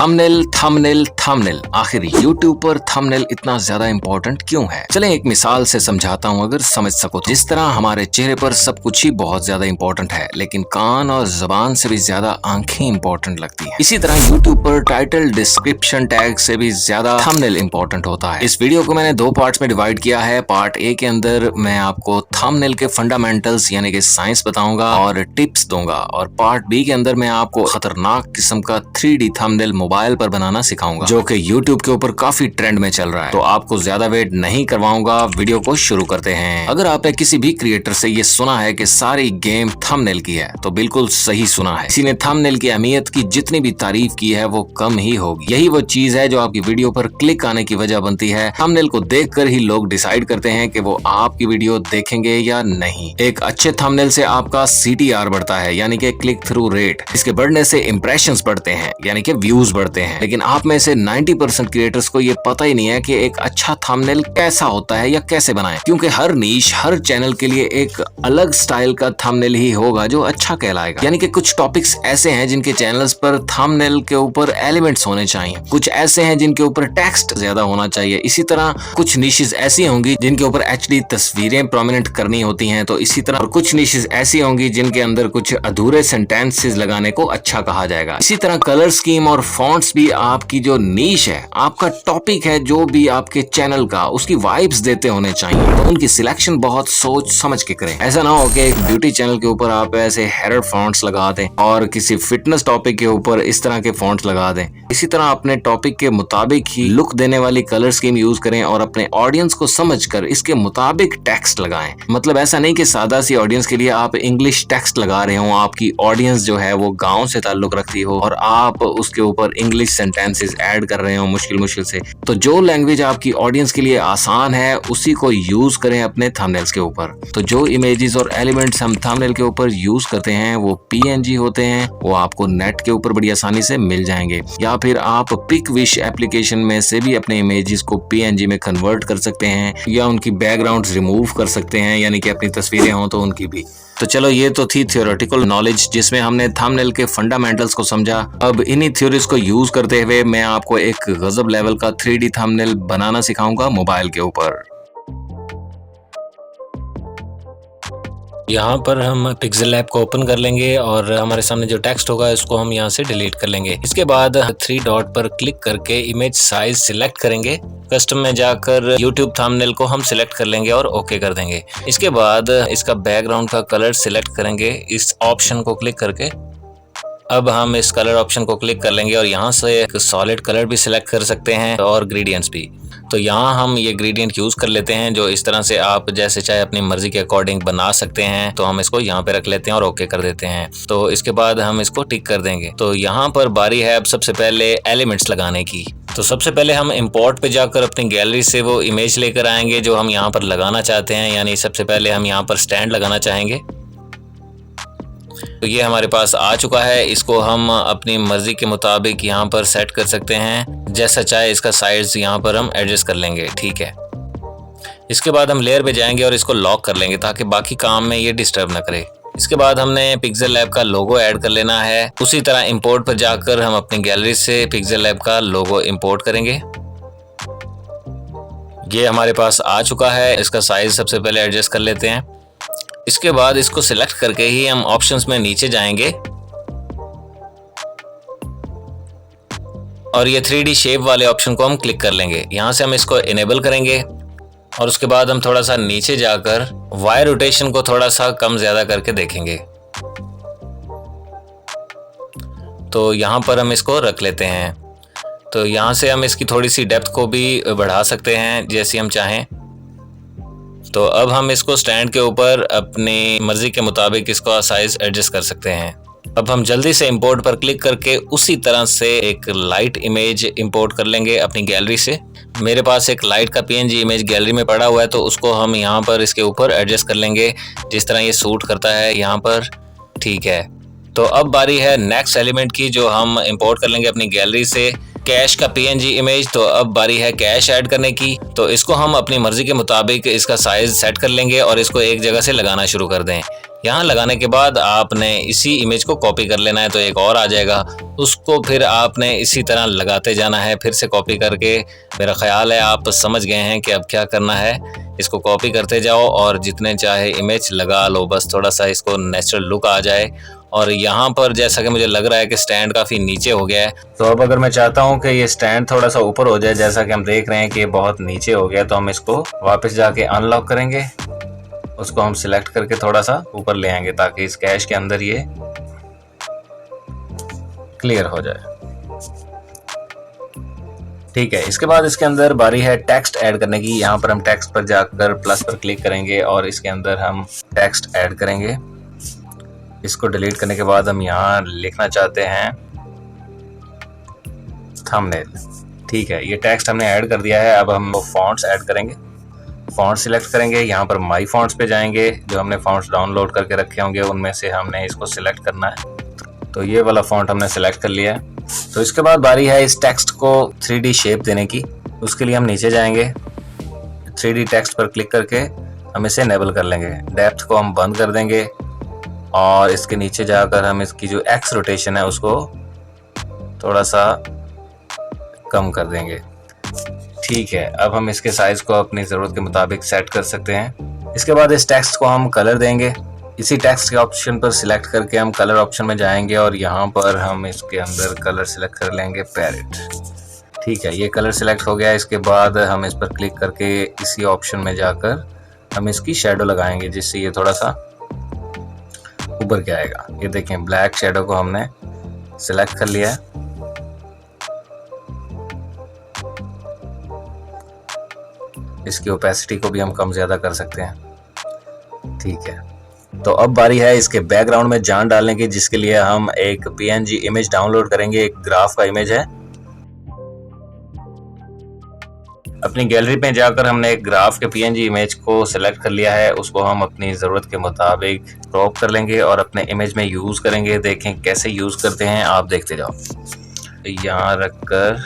Thumbnail thumbnail thumbnail, आखिर YouTube पर thumbnail इतना ज्यादा इम्पोर्टेंट क्यों है? चलें एक मिसाल से समझाता हूँ, अगर समझ सको तो। जिस तरह हमारे चेहरे पर सब कुछ ही बहुत ज्यादा इम्पोर्टेंट है, लेकिन कान और जबान से भी ज्यादा आंखें इम्पोर्टेंट लगती हैं। इसी तरह यूट्यूब पर टाइटल, डिस्क्रिप्शन, टैग से भी ज्यादा थंबनेल इम्पोर्टेंट होता है। इस वीडियो को मैंने दो पार्ट्स में डिवाइड किया है। पार्ट ए के अंदर मैं आपको थंबनेल के फंडामेंटल्स यानी कि साइंस बताऊंगा और टिप्स दूंगा, और पार्ट बी के अंदर मैं आपको खतरनाक किस्म का 3D थंबनेल मोबाइल पर बनाना सिखाऊंगा, जो कि यूट्यूब के ऊपर काफी ट्रेंड में चल रहा है। तो आपको ज्यादा वेट नहीं करवाऊंगा, वीडियो को शुरू करते हैं। अगर आपने किसी भी क्रिएटर से ये सुना है कि सारी गेम थंबनेल की है, तो बिल्कुल सही सुना है। किसी ने थंबनेल की अहमियत की जितनी भी तारीफ की है वो कम ही होगी। यही वो चीज है जो आपकी वीडियो पर क्लिक आने की वजह बनती है। थंबनेल को देखकर ही लोग डिसाइड करते हैं कि वो आपकी वीडियो देखेंगे या नहीं। एक अच्छे थंबनेल से आपका CTR बढ़ता है, यानी कि क्लिक थ्रू रेट। इसके बढ़ने से इंप्रेशंस बढ़ते हैं, यानी कि व्यूज बढ़ते हैं। लेकिन आप में से 90% क्रिएटर्स को ये पता ही नहीं है कि एक अच्छा थंबनेल कैसा होता है या कैसे बनाएं, क्योंकि हर नीश, हर चैनल के लिए एक अलग स्टाइल का थंबनेल ही होगा जो अच्छा कहलाएगा। यानी कि कुछ टॉपिक्स ऐसे हैं जिनके चैनल्स पर थंबनेल के ऊपर एलिमेंट्स होने चाहिए, कुछ ऐसे हैं जिनके ऊपर टेक्स्ट ज्यादा होना चाहिए। इसी तरह कुछ निशेस ऐसी होंगी जिनके ऊपर HD तस्वीरें प्रोमिनेंट करनी होती हैं, तो इसी तरह और कुछ निशेस ऐसी होंगी जिनके अंदर कुछ अधूरे सेंटेंसेस लगाने को अच्छा कहा जाएगा। इसी तरह कलर स्कीम और फॉन्ट्स भी आपकी जो नीश है, आपका टॉपिक है, जो भी आपके चैनल का, उसकी वाइब्स देते होने चाहिए। तो उनकी सिलेक्शन बहुत सोच समझ के करें। ऐसा ना हो कि एक ब्यूटी चैनल के ऊपर आप ऐसे हेरर फॉन्ट्स लगा दें और किसी फिटनेस टॉपिक के ऊपर इस तरह के फॉन्ट्स लगा दें। इसी तरह अपने टॉपिक के मुताबिक ही लुक देने वाली कलर स्कीम यूज करें और अपने ऑडियंस को समझकर इसके मुताबिक टेक्स्ट लगाएं। मतलब ऐसा नहीं कि सादा सी ऑडियंस के लिए आप इंग्लिश टेक्स्ट लगा रहे हो, आपकी ऑडियंस जो है वो गांव से ताल्लुक रखती हो और आप उसके ऊपर इंग्लिश सेंटेंसेस ऐड कर रहे हो मुश्किल से। तो जो लैंग्वेज आपकी ऑडियंस के लिए आसान है उसी को यूज करें अपने थंबनेल्स के ऊपर। तो जो इमेजेस और एलिमेंट्स हम थंबनेल के ऊपर यूज करते हैं वो PNG होते हैं, वो आपको नेट के ऊपर बड़ी आसानी से मिल जाएंगे, या फिर आप पिकविश एप्लीकेशन में से भी अपने इमेजेस को PNG में कन्वर्ट कर सकते हैं, या उनकी बैकग्राउंड्स रिमूव कर सकते हैं, यानी कि अपनी तस्वीरें हों तो उनकी भी। तो चलो, ये तो थी थियोरेटिकल नॉलेज जिसमें हमने थंबनेल के फंडामेंटल्स को समझा। अब इन्हीं थ्योरीज को यूज करते हुए मैं आपको एक गजब लेवल का 3D थंबनेल बनाना सिखाऊंगा मोबाइल के ऊपर। यहाँ पर हम पिक्सेल लैब को ओपन कर लेंगे और हमारे सामने जो टेक्स्ट होगा इसको हम यहाँ से डिलीट कर लेंगे। इसके बाद 3 डॉट पर क्लिक करके इमेज साइज सिलेक्ट करेंगे। कस्टम में जाकर यूट्यूब थंबनेल को हम सिलेक्ट कर लेंगे और ओके कर देंगे। इसके बाद इसका बैकग्राउंड का कलर सिलेक्ट करेंगे इस ऑप्शन को क्लिक करके। अब हम इस कलर ऑप्शन को क्लिक कर लेंगे और यहाँ से एक सॉलिड कलर भी सिलेक्ट कर सकते हैं और ग्रेडियंट्स भी। तो यहाँ हम ये ग्रेडियंट यूज कर लेते हैं, जो इस तरह से आप जैसे चाहे अपनी मर्जी के अकॉर्डिंग बना सकते हैं। तो हम इसको यहाँ पे रख लेते हैं और ओके कर देते हैं। तो इसके बाद हम इसको टिक कर देंगे। तो यहाँ पर बारी है अब सबसे पहले एलिमेंट्स लगाने की। तो सबसे पहले हम इंपोर्ट पे जाकर अपनी गैलरी से वो इमेज लेकर आएंगे जो हम यहाँ पर लगाना चाहते हैं। यानी सबसे पहले हम यहाँ पर स्टैंड लगाना चाहेंगे। तो ये हमारे पास आ चुका है। इसको हम अपनी मर्जी के मुताबिक यहाँ पर सेट कर सकते हैं, जैसा चाहे इसका साइज यहाँ पर हम एडजस्ट कर लेंगे। ठीक है। इसके बाद हम लेयर पे जाएंगे और इसको लॉक कर लेंगे ताकि बाकी काम में ये डिस्टर्ब ना करे। इसके बाद हमने पिक्सेल लैब का लोगो ऐड कर लेना है। उसी तरह इंपोर्ट पर जाकर हम अपनी गैलरी से पिक्सेल लैब का लोगो इंपोर्ट करेंगे। ये हमारे पास आ चुका है। इसका साइज सबसे पहले एडजस्ट कर लेते हैं। इसके बाद इसको सिलेक्ट करके ही हम ऑप्शंस में नीचे जाएंगे और ये 3D शेप वाले ऑप्शन को हम क्लिक कर लेंगे। यहाँ से हम इसको इनेबल करेंगे और उसके बाद हम थोड़ा सा नीचे जाकर वाई रोटेशन को थोड़ा सा कम ज्यादा करके देखेंगे। तो यहाँ पर हम इसको रख लेते हैं। तो यहाँ से हम इसकी थोड़ी सी डेप्थ को भी बढ़ा सकते हैं जैसी हम चाहें। तो अब हम इसको स्टैंड के ऊपर अपनी मर्जी के मुताबिक इसका साइज एडजस्ट कर सकते हैं। अब हम जल्दी से इंपोर्ट पर क्लिक करके उसी तरह से एक लाइट इमेज इंपोर्ट कर लेंगे अपनी गैलरी से। मेरे पास एक लाइट का PNG इमेज गैलरी में पड़ा हुआ है, तो उसको हम यहाँ पर इसके ऊपर एडजस्ट कर लेंगे जिस तरह ये सूट करता है यहाँ पर। ठीक है। तो अब बारी है नेक्स्ट एलिमेंट की, जो हम इंपोर्ट कर लेंगे अपनी गैलरी से, कैश का PNG इमेज। तो अब बारी है कैश ऐड करने की। तो इसको हम अपनी मर्जी के मुताबिक इसका साइज सेट कर लेंगे और इसको एक जगह से लगाना शुरू कर दें। यहाँ लगाने के बाद आपने इसी इमेज को कॉपी कर लेना है, तो एक और आ जाएगा, उसको फिर आपने इसी तरह लगाते जाना है, फिर से कॉपी करके। मेरा ख्याल है आप समझ गए हैं कि अब क्या करना है। इसको कॉपी करते जाओ और जितने चाहे इमेज लगा लो, बस थोड़ा सा इसको नेचुरल लुक आ जाए। और यहाँ पर जैसा कि मुझे लग रहा है कि स्टैंड काफ़ी नीचे हो गया है, तो अब अगर मैं चाहता हूँ कि ये स्टैंड थोड़ा सा ऊपर हो जाए, जैसा कि हम देख रहे हैं कि ये बहुत नीचे हो गया, तो हम इसको वापस जाके अनलॉक करेंगे, उसको हम सिलेक्ट करके थोड़ा सा ऊपर ले आएंगे ताकि इस कैश के अंदर ये क्लियर हो जाए। ठीक है, इसके बाद इसके अंदर बारी है टेक्स्ट ऐड करने की। यहाँ पर हम टेक्स्ट पर जाकर प्लस पर क्लिक करेंगे और इसके अंदर हम टेक्स्ट ऐड करेंगे। इसको डिलीट करने के बाद हम यहाँ लिखना चाहते हैं थंबनेल। ठीक है, ये टेक्स्ट हमने ऐड कर दिया है। अब हम फॉन्ट्स ऐड करेंगे। फॉन्ट सिलेक्ट करेंगे, यहाँ पर माई फॉन्ट्स पे जाएंगे, जो हमने फॉन्ट्स डाउनलोड करके रखे होंगे उनमें से हमने इसको सिलेक्ट करना है। तो ये वाला फॉन्ट हमने सिलेक्ट कर लिया है। तो इसके बाद बारी है इस टेक्स्ट को 3D शेप देने की। उसके लिए हम नीचे जाएंगे, 3D टेक्स्ट पर क्लिक करके हम इसे इनेबल कर लेंगे। डेप्थ को हम बंद कर देंगे और इसके नीचे जाकर हम इसकी जो एक्स रोटेशन है उसको थोड़ा सा कम कर देंगे। ठीक है, अब हम इसके साइज को अपनी ज़रूरत के मुताबिक सेट कर सकते हैं। इसके बाद इस टेक्स्ट को हम कलर देंगे। इसी टेक्स्ट के ऑप्शन पर सिलेक्ट करके हम कलर ऑप्शन में जाएंगे और यहाँ पर हम इसके अंदर कलर सिलेक्ट कर लेंगे पैरेट। ठीक है, ये कलर सिलेक्ट हो गया। इसके बाद हम इस पर क्लिक करके इसी ऑप्शन में जाकर हम इसकी शेडो लगाएंगे, जिससे ये थोड़ा सा ऊपर के आएगा। ये देखें, ब्लैक शेडो को हमने सिलेक्ट कर लिया है। इसकी ओपेसिटी को भी हम कम ज़्यादा कर सकते हैं। ठीक है, तो अब बारी है इसके बैकग्राउंड में जान डालने की, जिसके लिए हम एक PNG इमेज डाउनलोड करेंगे। एक ग्राफ का इमेज है। अपनी गैलरी में जाकर हमने एक ग्राफ के PNG इमेज को सिलेक्ट कर लिया है। उसको हम अपनी ज़रूरत के मुताबिक क्रॉप कर लेंगे और अपने इमेज में यूज़ करेंगे। देखें कैसे यूज़ करते हैं, आप देखते जाओ। यहाँ रखकर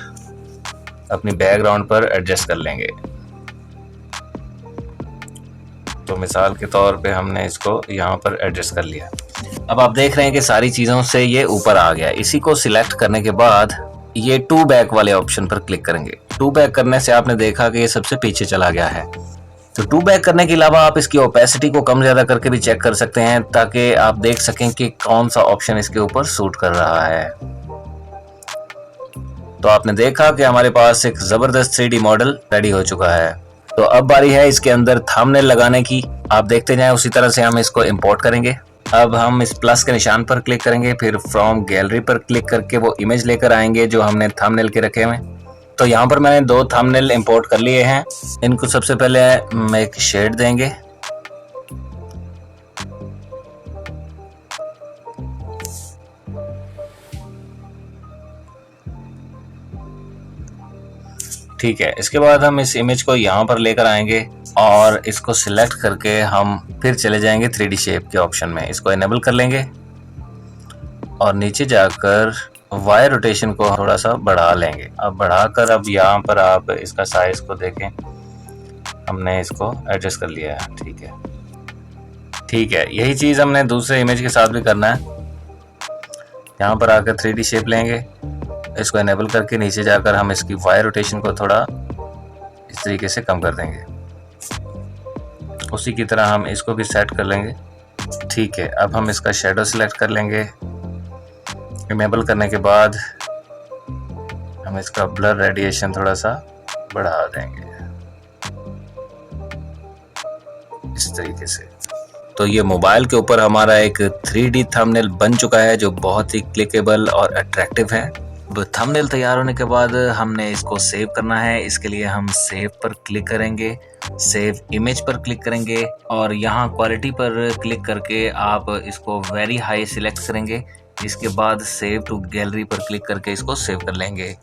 अपनी बैकग्राउंड पर एडजस्ट कर लेंगे। तो मिसाल के तौर पे हमने इसको यहाँ पर एडजस्ट कर लिया। अब आप देख रहे हैं कि सारी चीज़ों से ये ऊपर आ गया। इसी को सिलेक्ट करने के बाद ये टू बैक वाले ऑप्शन पर क्लिक करेंगे। टू बैक करने से आपने देखा कि ये सबसे पीछे चला गया है। तो टू बैक करने के अलावा आप इसकी ओपेसिटी को कम ज़्यादा करके भी चेक कर सकते हैं, ताकि आप देख सकें कि कौन सा ऑप्शन इसके ऊपर सूट कर रहा है। तो आपने देखा कि हमारे पास एक ज़बरदस्त 3D मॉडल रेडी हो चुका है। तो अब बारी है इसके अंदर थंबनेल लगाने की। आप देखते जाएं, उसी तरह से हम इसको इंपोर्ट करेंगे। अब हम इस प्लस के निशान पर क्लिक करेंगे, फिर फ्रॉम गैलरी पर क्लिक करके वो इमेज लेकर आएंगे जो हमने थंबनेल के रखे हुए। तो यहाँ पर मैंने 2 थंबनेल इंपोर्ट कर लिए हैं। इनको सबसे पहले एक शेड देंगे। ठीक है, इसके बाद हम इस इमेज को यहाँ पर लेकर आएंगे और इसको सिलेक्ट करके हम फिर चले जाएंगे 3D शेप के ऑप्शन में। इसको इनेबल कर लेंगे और नीचे जाकर वाई रोटेशन को थोड़ा सा बढ़ा लेंगे। अब बढ़ाकर अब यहाँ पर आप इसका साइज को देखें, हमने इसको एडजस्ट कर लिया है। ठीक है, यही चीज़ हमने दूसरे इमेज के साथ भी करना है। यहाँ पर आकर 3D शेप लेंगे, इसको इनेबल करके नीचे जाकर हम इसकी वाई रोटेशन को थोड़ा इस तरीके से कम कर देंगे। उसी की तरह हम इसको भी सेट कर लेंगे। ठीक है, अब हम इसका शेडो सिलेक्ट कर लेंगे। इनेबल करने के बाद हम इसका ब्लर रेडिएशन थोड़ा सा बढ़ा देंगे इस तरीके से। तो ये मोबाइल के ऊपर हमारा एक 3D थंबनेल बन चुका है, जो बहुत ही क्लिकेबल और अट्रैक्टिव है। थंबनेल तैयार होने के बाद हमने इसको सेव करना है। इसके लिए हम सेव पर क्लिक करेंगे, सेव इमेज पर क्लिक करेंगे और यहाँ क्वालिटी पर क्लिक करके आप इसको वेरी हाई सिलेक्ट करेंगे। इसके बाद सेव टू गैलरी पर क्लिक करके इसको सेव कर लेंगे।